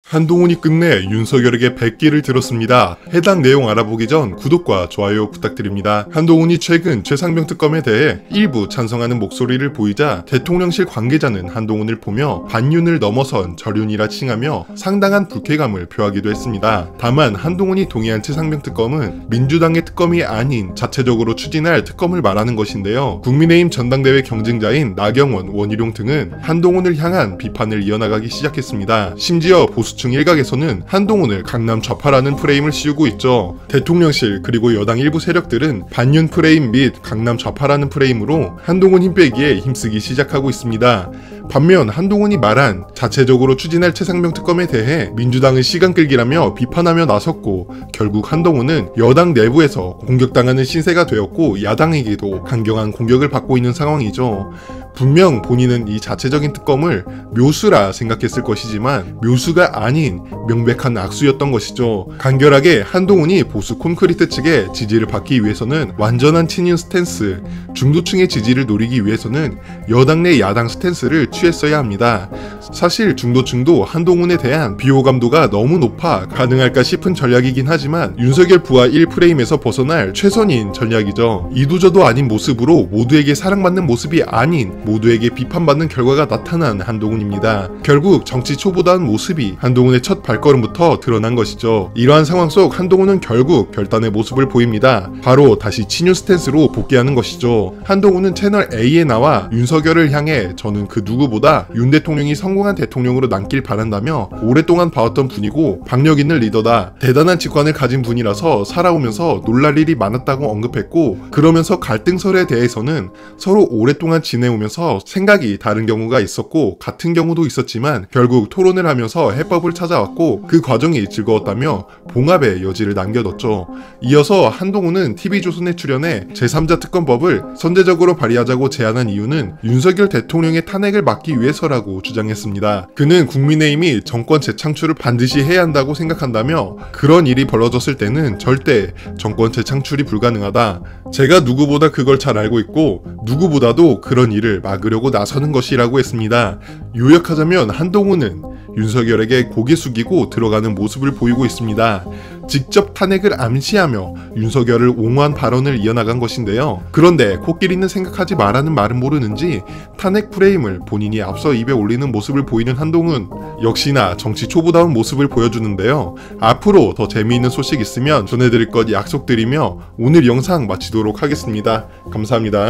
한동훈이 끝내 윤석열에게 100기를 들었습니다. 해당 내용 알아보기 전 구독과 좋아요 부탁드립니다. 한동훈이 최근 최상병 특검에 대해 일부 찬성하는 목소리를 보이자 대통령실 관계자는 한동훈을 보며 반윤을 넘어선 절윤이라 칭하며 상당한 불쾌감을 표하기도 했습니다. 다만 한동훈이 동의한 최상병 특검은 민주당의 특검이 아닌 자체적으로 추진할 특검을 말하는 것인데요. 국민의힘 전당대회 경쟁자인 나경원, 원희룡 등은 한동훈을 향한 비판을 이어나가기 시작했습니다. 심지어 보수층 일각에서는 한동훈을 강남 좌파라는 프레임을 씌우고 있죠. 대통령실 그리고 여당 일부 세력들은 반윤 프레임 및 강남 좌파라는 프레임으로 한동훈 힘 빼기에 힘쓰기 시작하고 있습니다. 반면 한동훈이 말한 자체적으로 추진할 최상병 특검에 대해 민주당은 시간 끌기라며 비판하며 나섰고, 결국 한동훈은 여당 내부에서 공격당하는 신세가 되었고 야당에게도 강경한 공격을 받고 있는 상황이죠. 분명 본인은 이 자체적인 특검을 묘수라 생각했을 것이지만 묘수가 아닌 명백한 악수였던 것이죠. 간결하게 한동훈이 보수 콘크리트 측의 지지를 받기 위해서는 완전한 친윤 스탠스, 중도층의 지지를 노리기 위해서는 여당 내 야당 스탠스를 취했어야 합니다. 사실 중도층도 한동훈에 대한 비호감도가 너무 높아 가능할까 싶은 전략이긴 하지만 윤석열 부하 1프레임에서 벗어날 최선인 전략이죠. 이도저도 아닌 모습으로 모두에게 사랑받는 모습이 아닌 모두에게 비판받는 결과가 나타난 한동훈입니다. 결국 정치 초보다운 모습이 한동훈의 첫 발걸음부터 드러난 것이죠. 이러한 상황 속 한동훈은 결국 결단의 모습을 보입니다. 바로 다시 친윤 스탠스로 복귀하는 것이죠. 한동훈은 채널 A에 나와 윤석열을 향해 저는 그 누구보다 윤 대통령이 성공한 대통령으로 남길 바란다며 오랫동안 봐왔던 분이고 박력 있는 리더다, 대단한 직관을 가진 분이라서 살아오면서 놀랄 일이 많았다고 언급했고, 그러면서 갈등설에 대해서는 서로 오랫동안 지내오면서 생각이 다른 경우가 있었고 같은 경우도 있었지만 결국 토론을 하면서 해법을 찾아왔고 그 과정이 즐거웠다며 봉합의 여지를 남겨뒀죠. 이어서 한동훈은 TV조선에 출연해 제3자 특검법을 선제적으로 발의하자고 제안한 이유는 윤석열 대통령의 탄핵을 막기 위해서라고 주장했습니다. 그는 국민의힘이 정권 재창출을 반드시 해야 한다고 생각한다며 그런 일이 벌어졌을 때는 절대 정권 재창출이 불가능하다. 제가 누구보다 그걸 잘 알고 있고 누구보다도 그런 일을 막으려고 나서는 것이라고 했습니다. 요약하자면 한동훈은 윤석열에게 고개 숙이고 들어가는 모습을 보이고 있습니다. 직접 탄핵을 암시하며 윤석열을 옹호한 발언을 이어나간 것인데요. 그런데 코끼리는 생각하지 말라는 말은 모르는지 탄핵 프레임을 본인이 앞서 입에 올리는 모습을 보이는 한동훈, 역시나 정치 초보다운 모습을 보여주는데요. 앞으로 더 재미있는 소식 있으면 전해드릴 것 약속드리며 오늘 영상 마치도록 하겠습니다. 감사합니다.